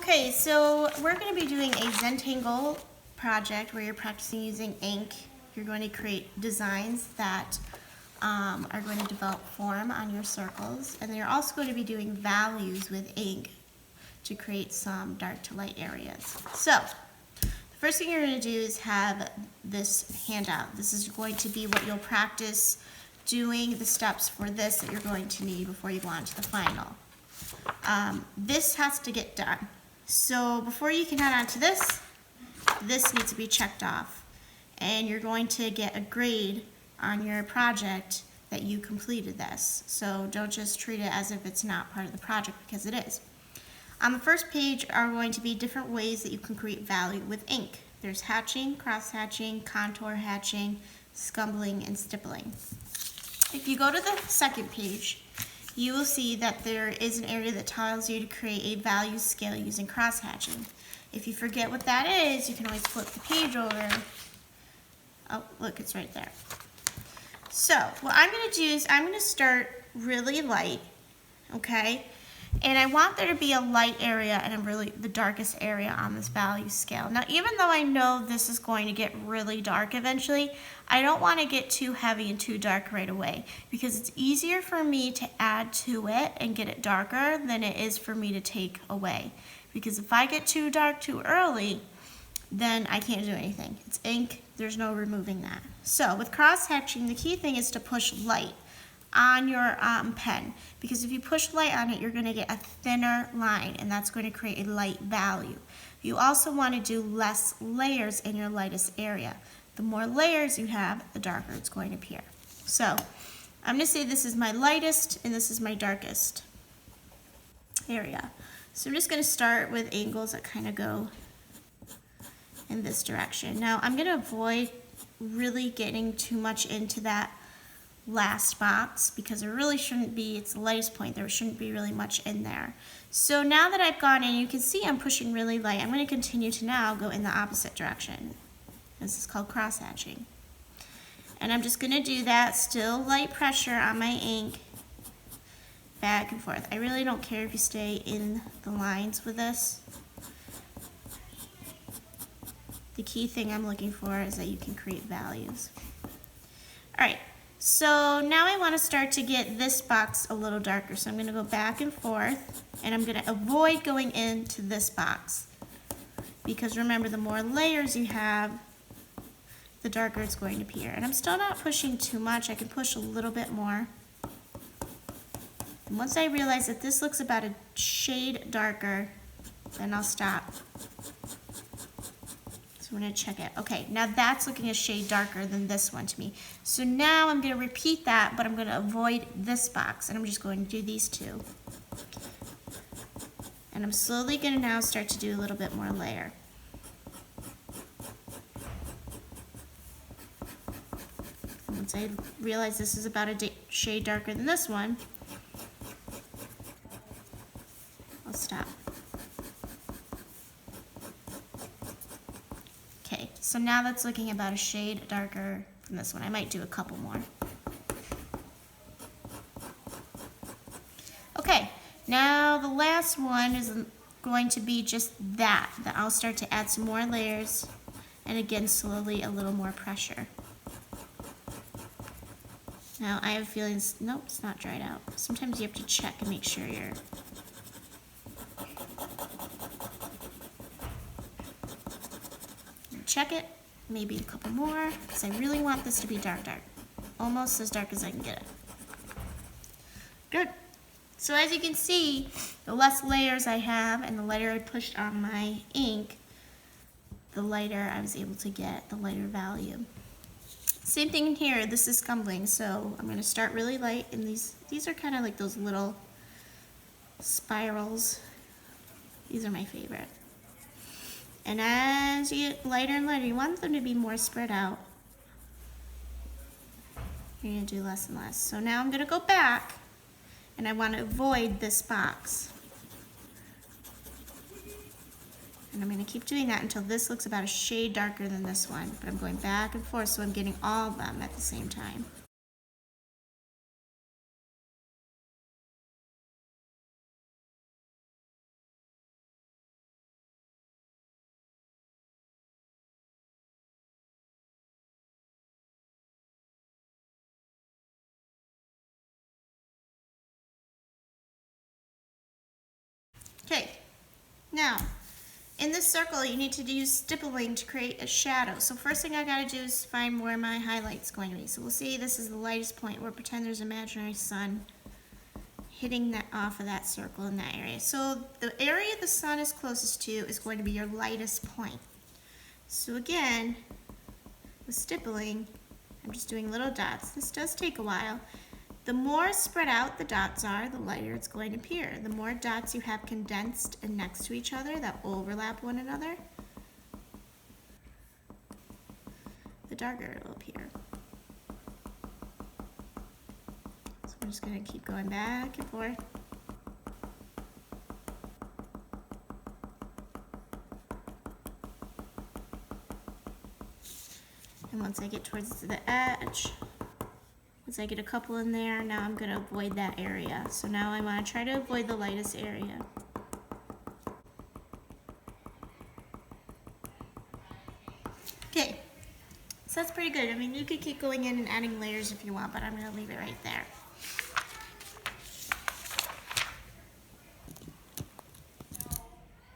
Okay, so we're going to be doing a Zentangle project where you're practicing using ink. You're going to create designs that are going to develop form on your circles, and then you're also going to be doing values with ink to create some dark to light areas. So, the first thing you're going to do is have this handout. This is going to be what you'll practice doing, the steps for this that you're going to need before you go on to the final. This has to get done. So before you can add on to this needs to be checked off. And you're going to get a grade on your project that you completed this. So don't just treat it as if it's not part of the project, because it is. On the first page are going to be different ways that you can create value with ink. There's hatching, cross-hatching, contour hatching, scumbling, and stippling. If you go to the second page, you will see that there is an area that tells you to create a value scale using cross-hatching. If you forget what that is, you can always flip the page over. Oh, look, it's right there. So what I'm going to do is I'm going to start really light, okay? And I want there to be a light area and really the darkest area on this value scale. Now, even though I know this is going to get really dark eventually, I don't want to get too heavy and too dark right away, because it's easier for me to add to it and get it darker than it is for me to take away. Because if I get too dark too early, then I can't do anything. It's ink, there's no removing that. So with cross-hatching, the key thing is to push light on your pen, because if you push light on it, you're going to get a thinner line, and that's going to create a light value. You also want to do less layers in your lightest area. The more layers you have, the darker it's going to appear. So I'm going to say this is my lightest and this is my darkest area. So I'm just going to start with angles that kind of go in this direction. Now I'm going to avoid really getting too much into that last box, because there really shouldn't be, it's the lightest point, there shouldn't be really much in there. So now that I've gone in, you can see I'm pushing really light. I'm going to continue to now go in the opposite direction. This is called cross-hatching. And I'm just going to do that, still light pressure on my ink, back and forth. I really don't care if you stay in the lines with this. The key thing I'm looking for is that you can create values. Alright. So now I want to start to get this box a little darker. So I'm going to go back and forth, and I'm going to avoid going into this box. Because remember, the more layers you have, the darker it's going to appear. And I'm still not pushing too much. I can push a little bit more. And once I realize that this looks about a shade darker, then I'll stop. So I'm going to check it. Okay, now that's looking a shade darker than this one to me. So now I'm going to repeat that, but I'm going to avoid this box, and I'm just going to do these two. And I'm slowly going to now start to do a little bit more layer. And once I realize this is about a shade darker than this one, I'll stop. Okay, so now that's looking about a shade darker than this one. I might do a couple more. Okay, now the last one is going to be just that. Then I'll start to add some more layers, and again, slowly a little more pressure. Now I have a feeling, nope, it's not dried out. Sometimes you have to check and make sure you're... Check it, maybe a couple more, because I really want this to be dark. Almost as dark as I can get it. Good. So as you can see, the less layers I have and the lighter I pushed on my ink, the lighter I was able to get, the lighter value. Same thing in here, this is scumbling, so I'm going to start really light, and these are kind of like those little spirals. These are my favorite. And as you get lighter and lighter, you want them to be more spread out. You're going to do less and less. So now I'm going to go back, and I want to avoid this box. And I'm going to keep doing that until this looks about a shade darker than this one. But I'm going back and forth, so I'm getting all of them at the same time. Okay, now in this circle you need to use stippling to create a shadow. So first thing I gotta do is find where my highlight's going to be. So we'll see this is the lightest point. We'll pretend there's an imaginary sun hitting that off of that circle in that area. So the area the sun is closest to is going to be your lightest point. So again, with stippling, I'm just doing little dots. This does take a while. The more spread out the dots are, the lighter it's going to appear. The more dots you have condensed and next to each other that overlap one another, the darker it will appear. So I'm just going to keep going back and forth. And once I get towards the edge, once I get a couple in there, now I'm going to avoid that area. So now I want to try to avoid the lightest area. Okay, so that's pretty good. I mean, you could keep going in and adding layers if you want, but I'm going to leave it right there.